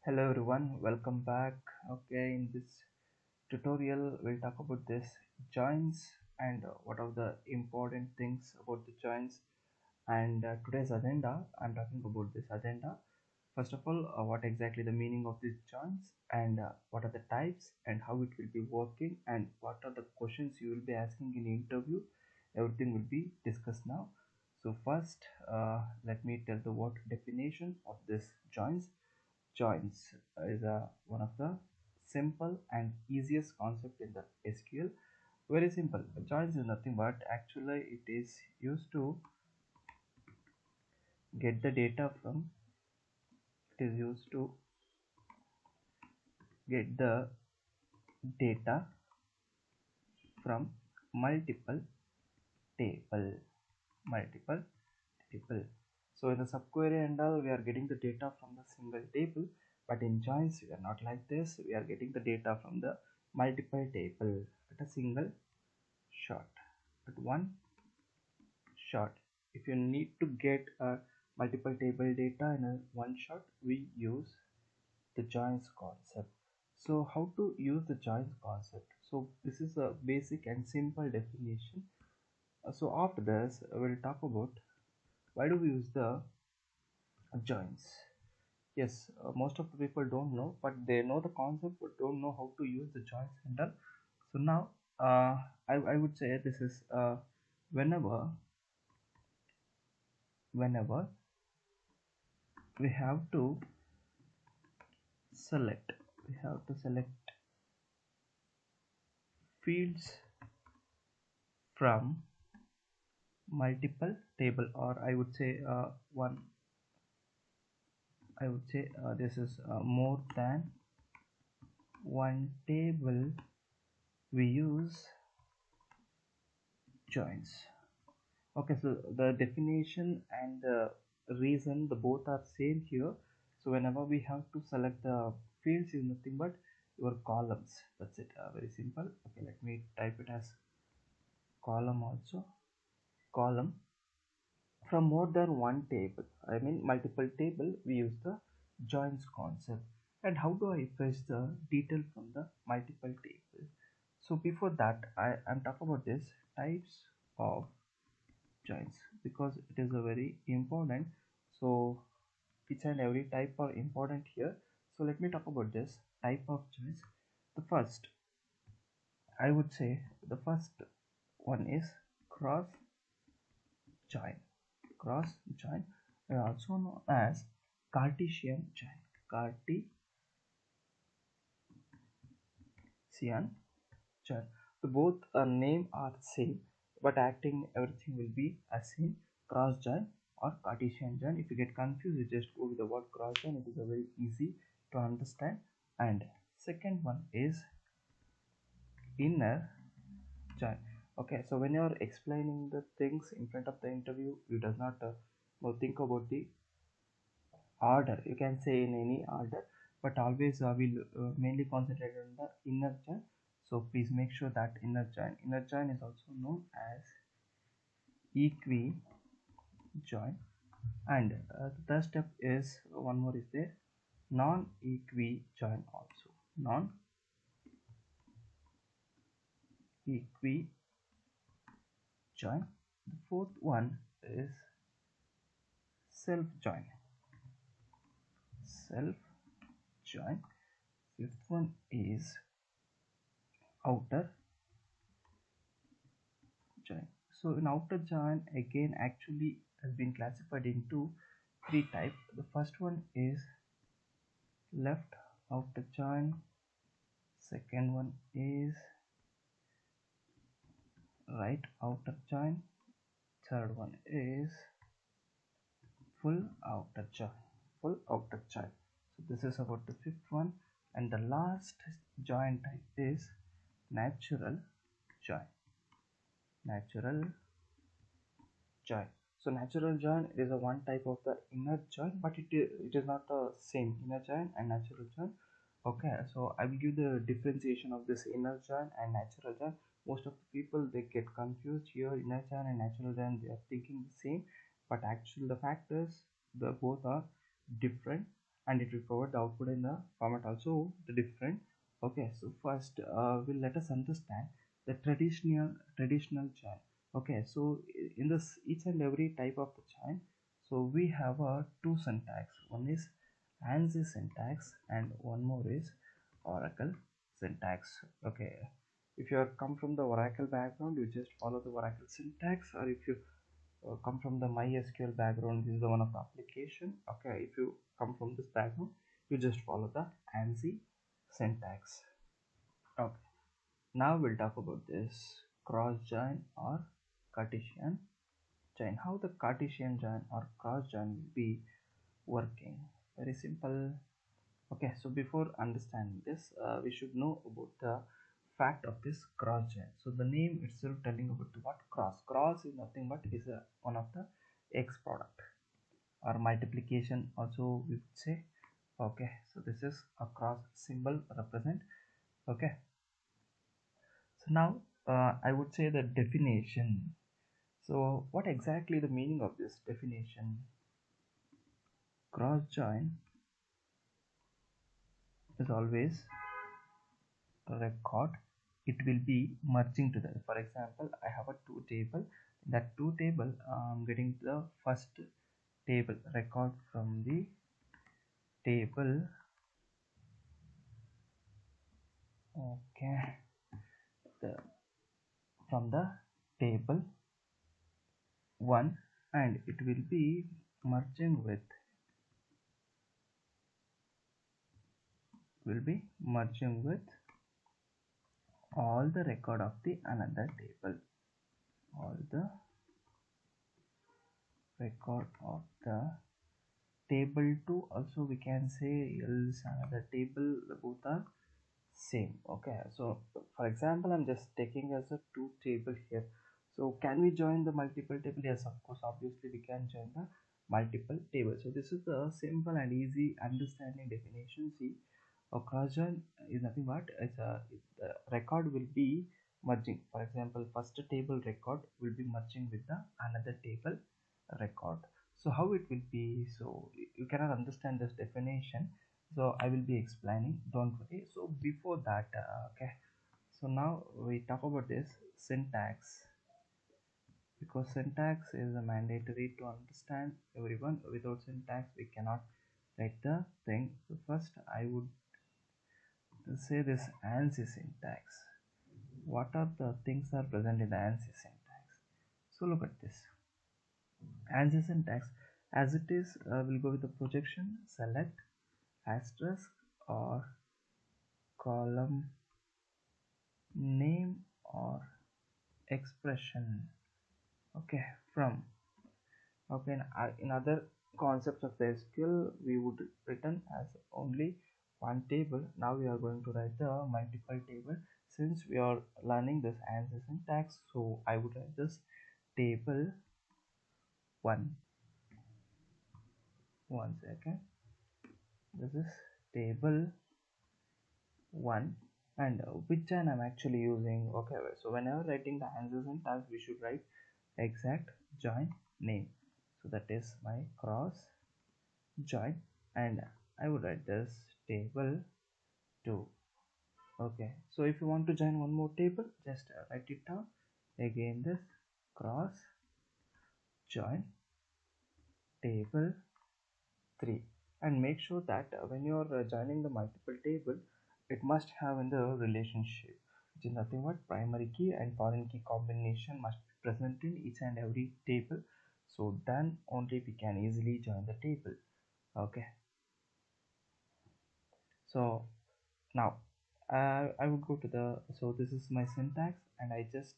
Hello everyone, welcome back. Okay, in this tutorial we'll talk about this joins and what are the important things about the joins and today's agenda. I'm talking about this agenda. First of all, what exactly the meaning of these joins and what are the types and how it will be working and what are the questions you will be asking in interview. Everything will be discussed now. So first, let me tell the what definition of this joins. Joins is one of the simple and easiest concept in the SQL. Very simple. Joins is nothing but actually it is used to get the data from. It is used to get the data from multiple table. Multiple table. So in the subquery and all, we are getting the data from the single table, but in joins we are not like this. We are getting the data from the multiple table at a single shot, at one shot. If you need to get a multiple table data in a one shot, we use the joins concept. So how to use the joins concept? So this is a basic and simple definition. So after this we'll talk about why do we use the joins. Yes, most of the people don't know, but they know the concept but don't know how to use the joins and all. So now I would say this is whenever whenever we have to select we have to select fields from multiple table, or I would say one I would say this is more than one table, we use joins. Okay, so the definition and the reason, the both are same here. So whenever we have to select the fields is nothing but your columns. That's it. Very simple. Okay, let me type it as column also. Column from more than one table, I mean multiple table, we use the joins concept. And how do I fetch the detail from the multiple table? So before that, I am talking about this types of joins because it is a very important. So each and every type are important here. So let me talk about this type of joins. The first, I would say, the first one is cross join. Cross join, also known as Cartesian join. Cartesian join. So both name are same, but acting everything will be as same. Cross join or Cartesian join. If you get confused, you just go with the word cross join. It is a very easy to understand. And second one is inner join. Okay, so when you are explaining the things in front of the interview, you does not think about the order, you can say in any order, but always we'll mainly concentrate on the inner join. So please make sure that inner join is also known as equi join. And the third step is one more is there, non-equi join, also non-equi join. The fourth one is self join. Self join. Fifth one is outer join. So in outer join again actually has been classified into three types. The first one is left outer join. Second one is right outer join. Third one is full outer join. Full outer join. So this is about the fifth one, and the last join type is natural join. Natural join. So natural join is a one type of the inner join, but it is not the same inner join and natural join. Okay, so I will give the differentiation of this inner join and natural join. Most of the people, they get confused here. Inner join and natural join, they are thinking the same, but actually the fact is the both are different. and it will provide the output in the format also the different. Okay, so first will let us understand the traditional join. Okay, so in this each and every type of the join, so we have two syntax. One is ANSI syntax and one more is Oracle syntax. Okay, if you are come from the Oracle background, you just follow the Oracle syntax, or if you come from the MySQL background, this is the one of the application. Okay, if you come from this background, you just follow the ANSI syntax. Okay, now we'll talk about this cross join or Cartesian join. How the Cartesian join or cross join will be working? Very simple. Okay, so before understanding this, we should know about the fact of this cross join. So the name itself telling about the what cross. Cross is nothing but is a one of the X product or multiplication also we would say. Okay, so this is a cross symbol represent. Okay, so now I would say the definition. So what exactly the meaning of this definition? Cross join is always record, it will be merging to the, for example I have a two table, that two table I'm getting the first table record from the table. Okay, the, from the table 1, and it will be merging with, will be merging with all the record of the another table, all the record of the table 2 also we can say, else another table, both are same. Okay, so for example I'm just taking as a two table here. So can we join the multiple table? Yes, of course, obviously we can join the multiple table. So this is the simple and easy understanding definition. See, a cross join is nothing but the record will be merging. For example, first table record will be merging with the another table record. So how it will be? So you cannot understand this definition, so I will be explaining, don't worry. So before that, okay, so now we talk about this syntax, because syntax is a mandatory to understand everyone. Without syntax we cannot write the thing. So first I would say this ANSI syntax. What are the things are present in the ANSI syntax? So look at this ANSI syntax. As it is, we'll go with the projection, select, asterisk, or column name or expression. Okay, from. Okay, in other concepts of the SQL we would written as only one table. Now we are going to write the multiple table. Since we are learning this ANSI syntax, so I would write this table 1. One second, this is table 1, and which one I'm actually using. Okay, so whenever writing the answers and tags we should write exact join name. So that is my cross join, and I would write this table 2. Okay, so if you want to join one more table, just write it down again, this cross join table 3, and make sure that when you are joining the multiple table, it must have in the relationship, which is nothing but primary key and foreign key combination must be present in each and every table. So then only we can easily join the table. Okay, so now I would go to the, so this is my syntax, and I just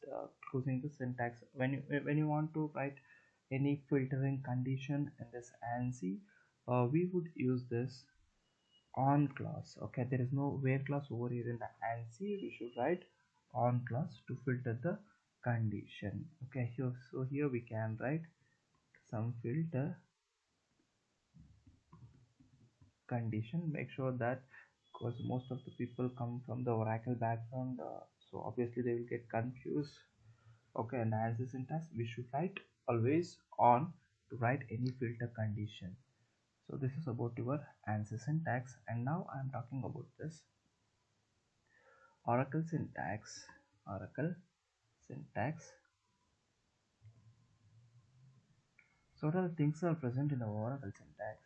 closing the syntax. When you want to write any filtering condition in this ANSI, we would use this on clause. Okay, there is no where clause over here in the ANSI. We should write on clause to filter the condition. Okay, here, so here we can write some filter condition. Make sure that, because most of the people come from the Oracle background, so obviously they will get confused. Okay, and as the syntax we should write always on to write any filter condition. So this is about your ANSYS syntax, and now I am talking about this Oracle syntax. Oracle syntax. So what are the things are present in the Oracle syntax?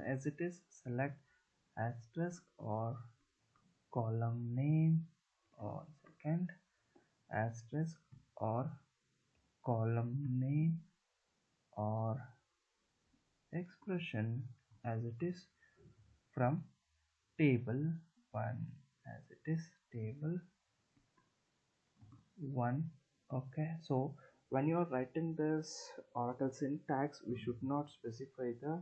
As it is, select asterisk or column name, or second asterisk or column name or expression as it is from table 1, as it is table 1. Okay, so when you are writing this Oracle syntax, we should not specify the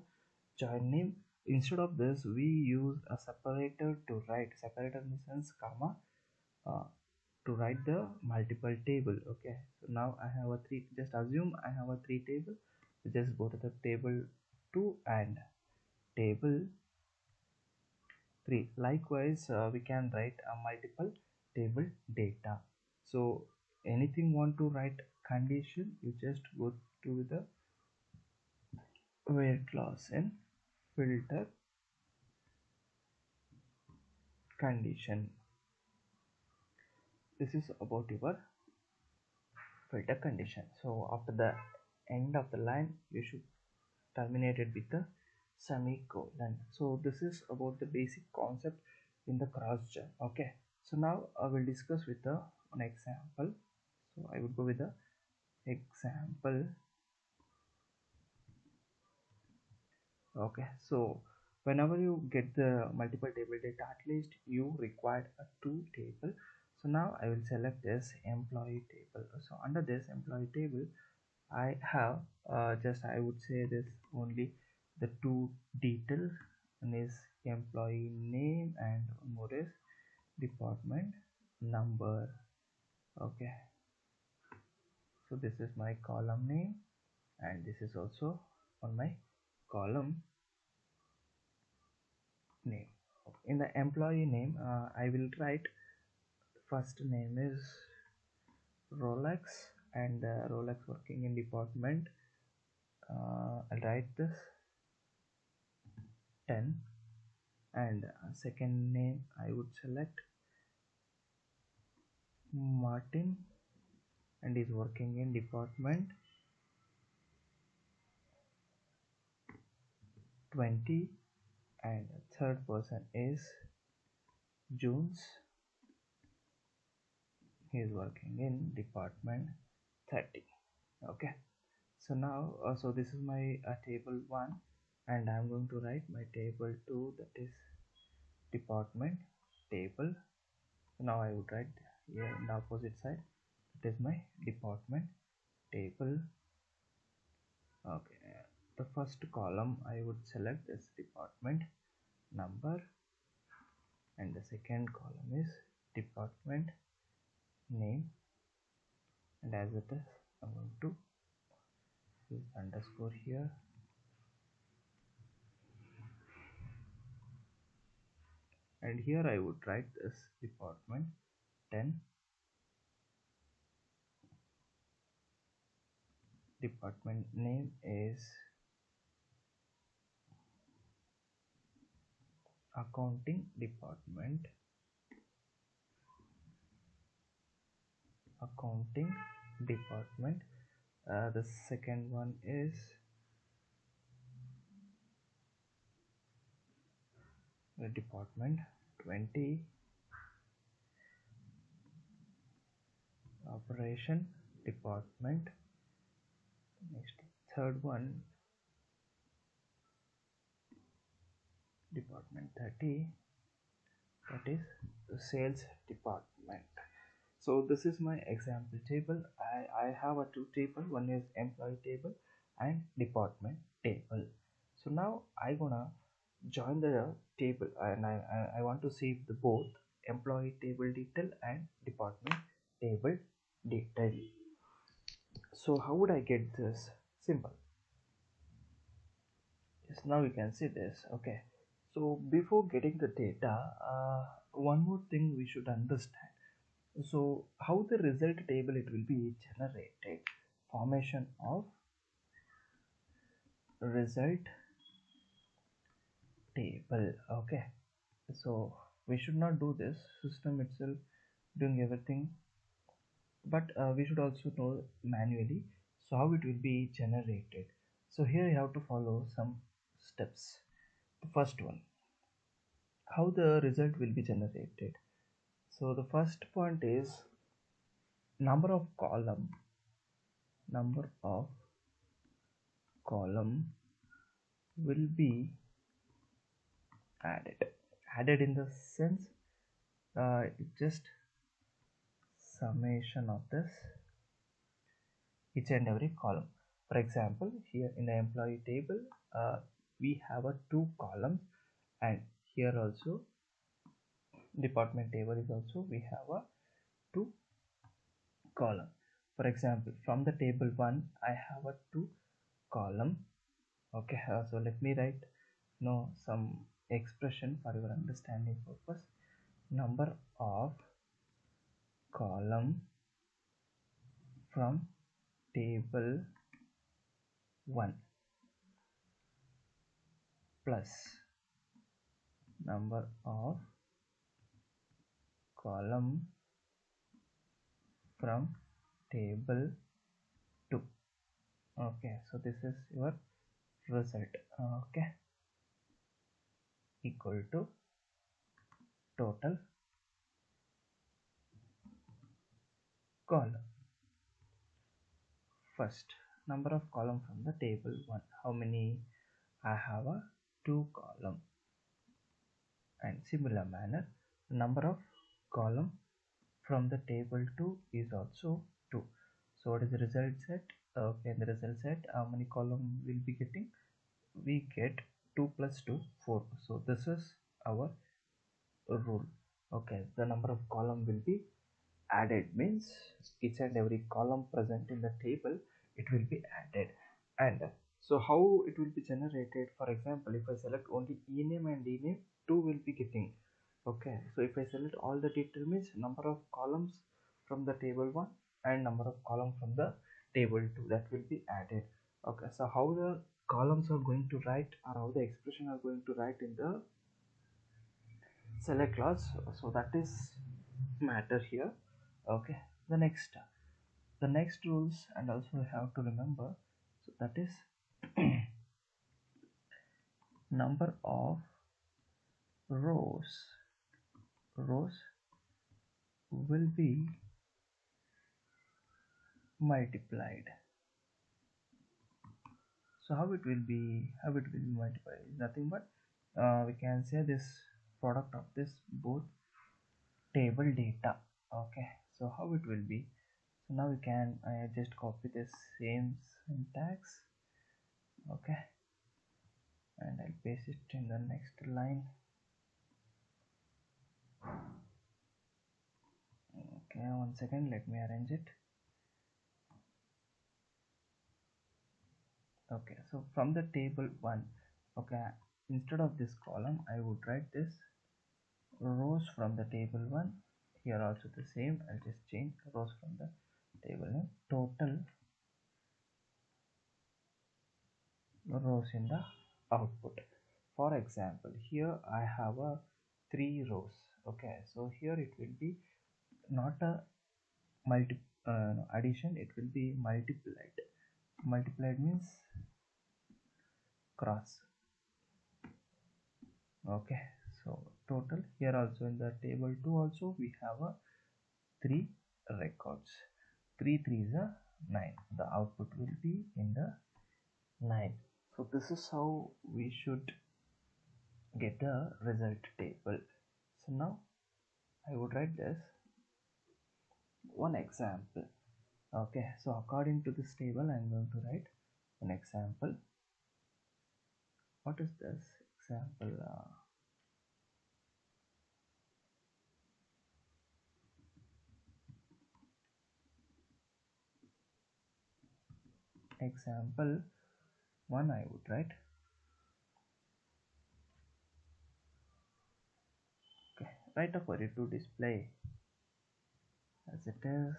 join name. Instead of this, we use a separator to write. Separator in the sense comma, uh, to write the multiple table. Okay, so now I have a 3. Just assume I have a 3 table. So just go to the table 2 and table 3. Likewise, we can write a multiple table data. So anything want to write condition, you just go to the where clause and filter condition. This is about your filter condition. So after the end of the line, you should terminate it with the semicolon. So this is about the basic concept in the cross join. Okay, so now I will discuss with the an example. So I would go with the example. Okay, so whenever you get the multiple table data, at least you required a 2 table. So now I will select this employee table. So under this employee table, I have just I would say this only the 2 details. One is employee name and one more is department number. Okay, so this is my column name and this is also on my column name. In the employee name, I will write first name is Rolex and Rolex working in department. I'll write this 10 and second name I would select Martin and is working in department 20 and third person is Jones, he is working in department 30. Okay, so now so this is my table 1 and I'm going to write my table 2, that is department table. So now I would write here in the opposite side, it is my department table. Okay, the first column I would select is department number and the second column is department name, and as it is I'm going to use underscore here and here I would write this department 10, department name is accounting department, accounting department. The second one is the department 20, operation department. Next third one department 30, that is the sales department. So this is my example table. I have a 2 table, one is employee table and department table. So now I gonna join the table and I want to see the both employee table detail and department table detail. So how would I get this? Simple. Yes, now you can see this. Okay, so before getting the data, one more thing we should understand. So how the result table it will be generated, formation of result table. Okay, so we should not do this, system itself doing everything, but we should also know manually, so how it will be generated. So here you have to follow some steps. The first one, how the result will be generated. So the first point is number of column will be added in the sense, it's just summation of this each and every column. For example, here in the employee table, we have a two columns, and here also department table is also we have a two column. For example, from the table 1 I have a two column. Okay, so let me write some expression for your understanding purpose. Number of column from table 1 plus number of column from table 2. Okay, so this is your result. Okay, equal to total column. First, number of column from the table 1, how many? I have a two column. And similar manner, number of column from the table 2 is also 2. So what is the result set? Okay, in the result set, how many column will be getting? We get 2 plus 2, 4. So this is our rule. Okay, the number of column will be added, means each and every column present in the table, it will be added. And so how it will be generated? For example, if I select only ename and ename, 2 will be getting. Okay, so if I select all the detail, means number of columns from the table 1 and number of column from the table 2, that will be added. Okay, so how the columns are going to write, or how the expression are going to write in the select clause, so that is matter here. Okay, the next rules, and also you have to remember, so that is number of rows will be multiplied. So how it will be multiplied is nothing but we can say this product of this both table data. Okay, so how it will be, so now we can just copy this same syntax. Okay, and I'll paste it in the next line. Okay, 1 second, let me arrange it. Okay, so from the table 1, okay, instead of this column I would write this rows from the table 1. Here also the same, I'll just change rows from the table name, total rows in the output. For example, here I have a 3 rows. Okay, so here it will be not a addition, it will be multiplied means cross. Okay, so total, here also in the table 2 also we have a 3 records. 3 3s are 9, the output will be in the 9. So this is how we should get the result table. So now I would write this one example. Okay, so according to this table I'm going to write an example. What is this example? Example 1 I would write. Okay, write a query to display as it is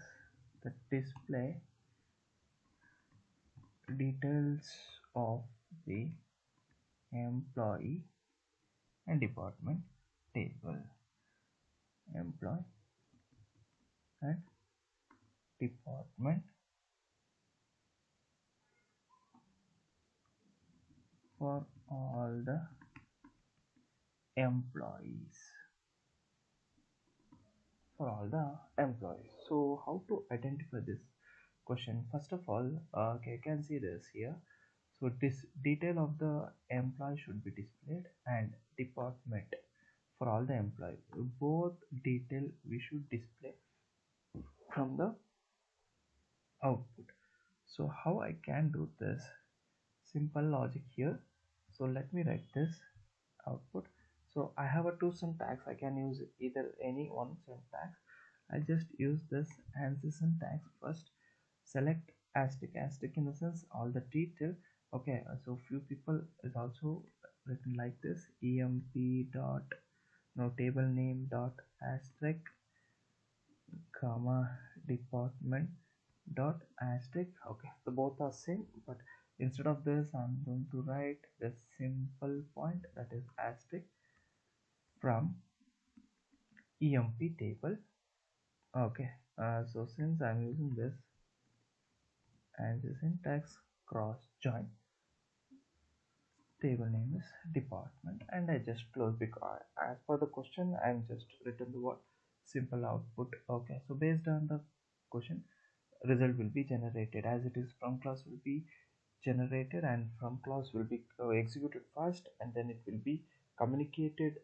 the display details of the employee and department table. Employee and department for all the employees. So how to identify this question? First of all, okay, you can see this here. So this detail of the employee should be displayed, and department for all the employees. Both detail we should display from the output. So how I can do this? Simple logic here. So let me write this output. So I have a two syntax. I can use either any one syntax. I just use this ANSI syntax. First select asterisk asterisk, in the sense all the detail. Okay, so few people is also written like this: emp dot no table name dot asterisk comma department dot asterisk. Okay, so both are same, but instead of this I'm going to write the simple point, that is asterisk from emp table. Okay, so since I'm using this and the syntax cross join, table name is department, and I just close because as per the question I'm just written the word simple output. Okay, so based on the question, result will be generated as it is from class will be generated, and from class will be executed first, and then it will be communicated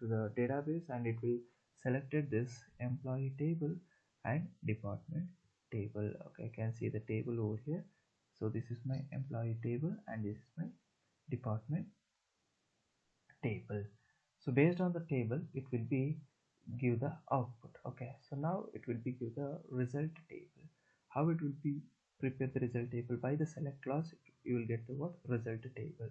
to the database, and it will selected this employee table and department table. Okay, I can see the table over here. So this is my employee table and this is my department table. So based on the table it will be give the output. Okay, so now it will be give the result table. How it will be prepare the result table? By the select class you will get the what result table.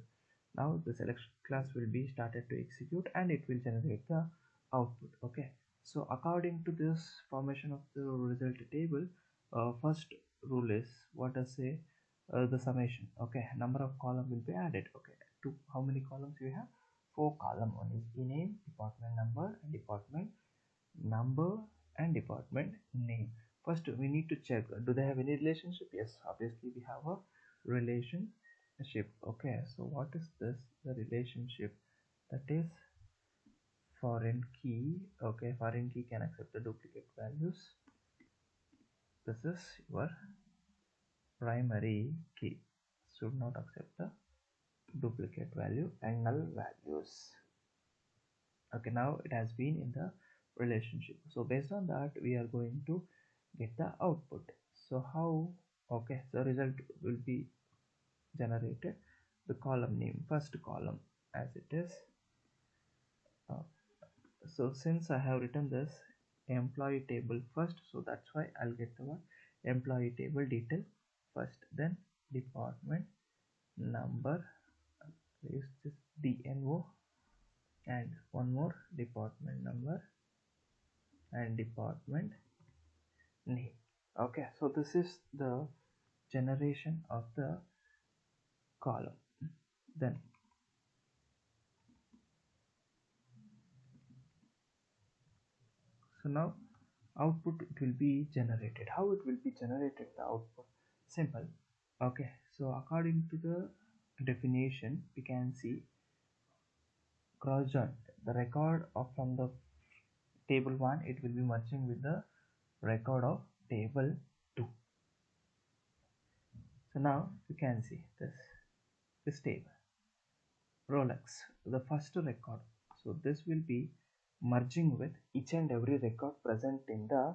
Now the select class will be started to execute and it will generate the output. Okay, so according to this formation of the result table, first rule is what does say, the summation. Okay, number of column will be added. Okay, to how many columns you have? Four column. One is name, department number, and department number, and department name. First we need to check, do they have any relationship? Yes, obviously we have a relationship. Okay, so what is this? The relationship, that is foreign key. Okay, foreign key can accept the duplicate values. This is your primary key, should not accept the duplicate value and null values. Okay, now it has been in the relationship. So based on that we are going to get the output. So how? Okay, so result will be generated. The column name, first column as it is. So since I have written this employee table first, so that's why I'll get the one employee table detail first, then department number, is this DNO, and one more department number and department name. Okay, so this is the generation of the column. Then so now output it will be generated. How it will be generated? The output simple. Okay, so according to the definition we can see cross join the record of from the table 1, it will be merging with the record of table 2. So now you can see this table Rolex, the first record. So this will be merging with each and every record present in the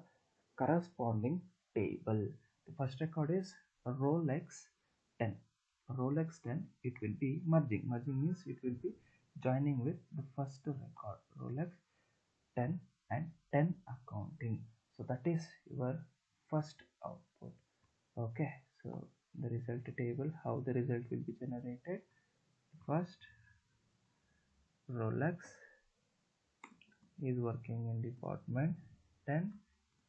corresponding table. The first record is Rolex 10. Rolex 10, it will be merging. Merging means it will be joining with the first record Rolex 10 and 10 accounting. So that is your first output. Okay, so the result table, how the result will be generated? First Rolex is working in department 10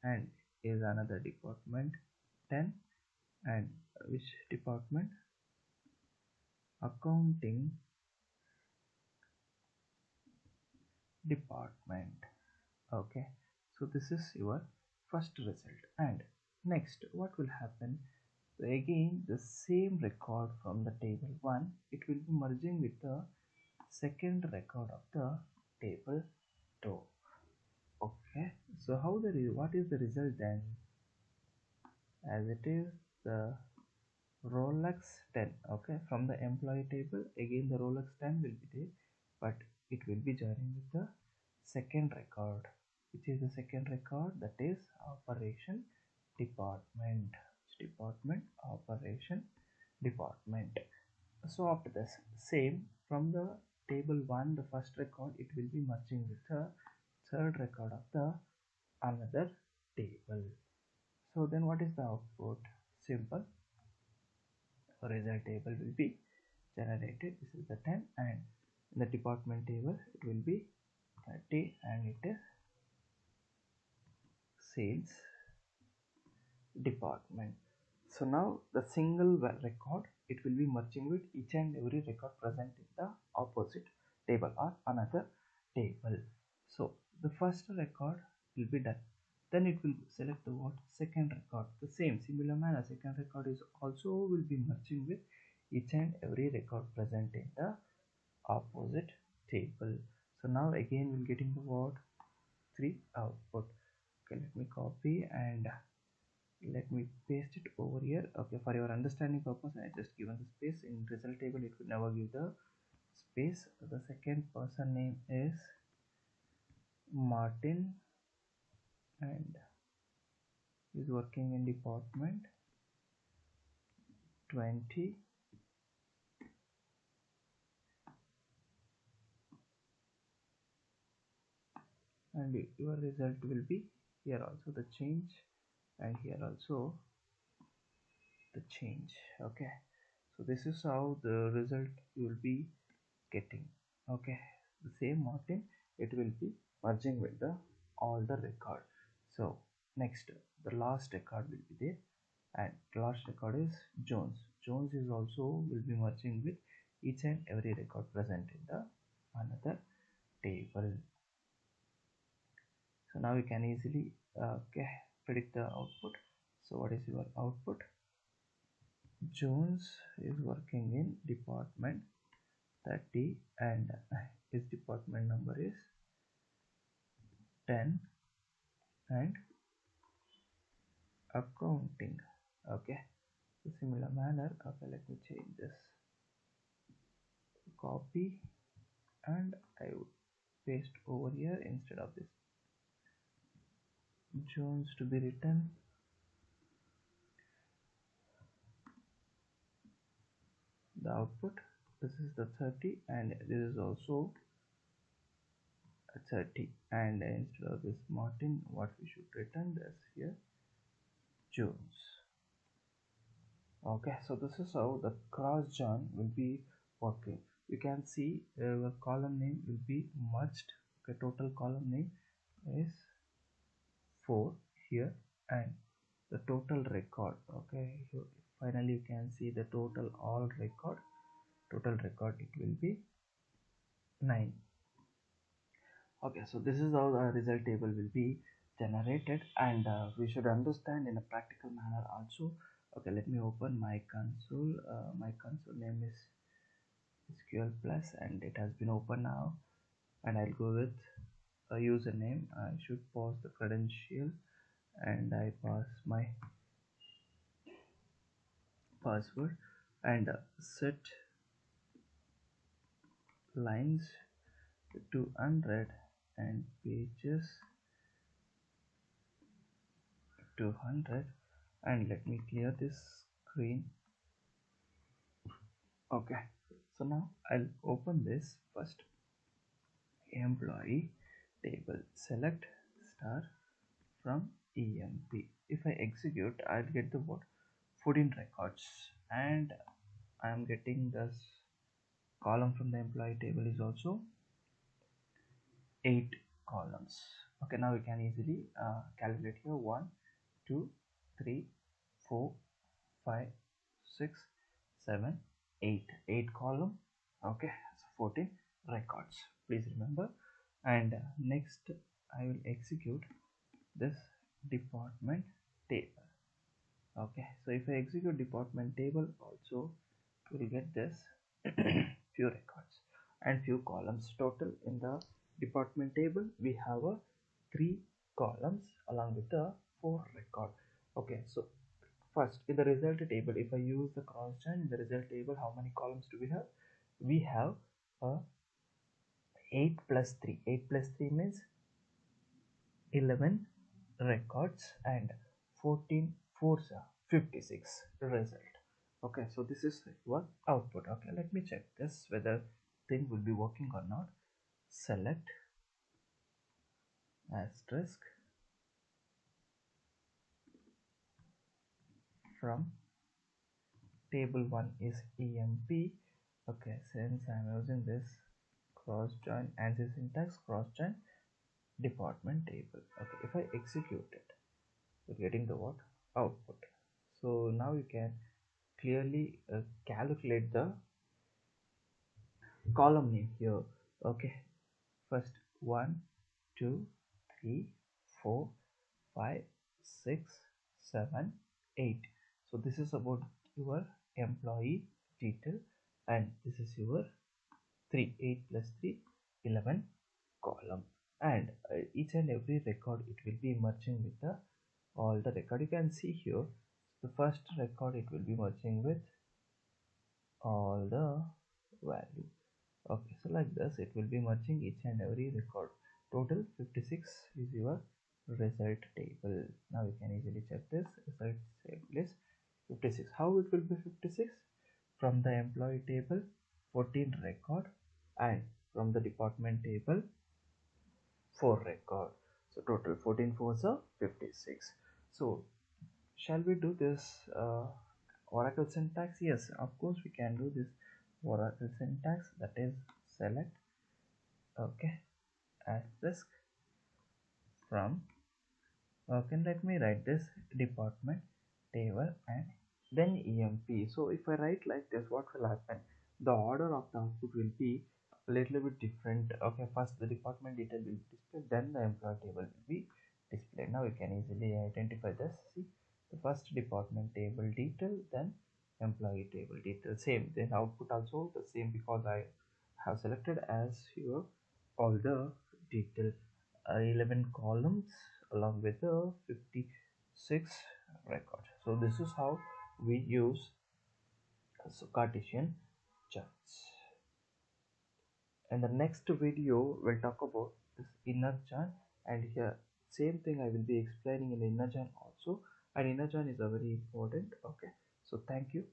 and is another department 10, and which department? Accounting department. Okay, so this is your first result. And next what will happen, so again the same record from the table 1, it will be merging with the second record of the table 2. Okay, so how what is the result then, as it is the Rolex 10. Okay, from the employee table again the Rolex 10 will be there, but it will be joining with the second record, which is the second record, that is operation department. Department, operation department. So after this, same from the table 1, the first record, it will be merging with the third record of the another table. So then what is the output? Simple, result table will be generated. This is the 10, and in the department table it will be 30, and it is sales department. So now the single record, it will be merging with each and every record present in the opposite table or another table. So the first record will be done, then it will select the what, second record. The same similar manner, second record is also will be merging with each and every record present in the opposite table. So now again we're getting the what, 3 output. Okay, let me copy and let me paste it over here. Okay, for your understanding purpose I just given the space. In result table it will never give the space. The second person name is Martin and is working in department 20, and your result will be here also the change, and here also the change. Okay, so this is how the result you will be getting. Okay, the same Martin, it will be merging with the all the record. So next the last record will be there, and the last record is Jones. Jones is also will be merging with each and every record present in the another table. So now you can easily okay, predict the output. So what is your output? Jones is working in department 30, and his department number is 10, and accounting. Okay, so similar manner. Okay, let me change this, copy, and I would paste over here instead of this Jones to be written. The output, this is the 30, and this is also a 30, and instead of this Martin, what we should return this here, Jones. Okay, so this is how the cross join will be working. You can see the column name will be merged. Okay, total column name is 4 here, and the total record. Okay, so finally you can see the total all record, total record it will be 9. Okay, so this is how the result table will be generated, and we should understand in a practical manner also. Okay, let me open my console. My console name is SQL plus, and it has been opened now, and I'll go with a username. I should pass the credential, and I pass my password, and set lines to 100 and pages to 100, and let me clear this screen. Okay, so now I'll open this first, employee table, select star from emp. If I execute, I'll get the what, 14 records, and I'm getting this column from the employee table is also 8 columns. Okay, now we can easily calculate here, 1 2 3 4 5 6 7 8 column. Okay, so 14 records. Please remember, And next I will execute this department table. Okay, so if I execute department table also, we'll get this few records and few columns. Total in the department table we have a 3 columns along with the 4 record. Okay, so first in the result table, if I use the cross join in the result table, how many columns do we have? We have a 8 plus 3. 8 plus 3 means 11 records, and 14 fours are 56 result. Okay, so this is your output. Okay, let me check this whether thing will be working or not. Select asterisk from table 1 is emp. Okay, since I'm using this cross join and this syntax cross join department table. Okay, if I execute it, we're getting the what output. So now you can clearly calculate the column name here. Okay, first 1 2 3 4 5 6 7 8. So this is about your employee detail, and this is your 3 8 plus 3 11 column. And each and every record it will be merging with the all the record. You can see here the first record it will be merging with all the value. Okay, so like this it will be merging each and every record. Total 56 is your result table. Now you can easily check this result table is 56. How it will be 56? From the employee table 14 record, and from the department table 4 record. So total 14 fours are 56. So shall we do this Oracle syntax? Yes, of course we can do this Oracle syntax, that is select, okay, asterisk from, okay, let me write this department table and then emp. So if I write like this, what will happen? The order of the output will be a little bit different. Okay, first the department detail will be displayed, then the employee table will be displayed. Now you can easily identify this. See, the first department table detail, then employee table detail, same, then output also the same, because I have selected as here all the detail 11 columns along with the 56 record. So this is how we use Cartesian charts. In the next video we'll talk about this inner join, and here same thing I will be explaining in the inner join also, and inner join is a very important. Okay, so thank you.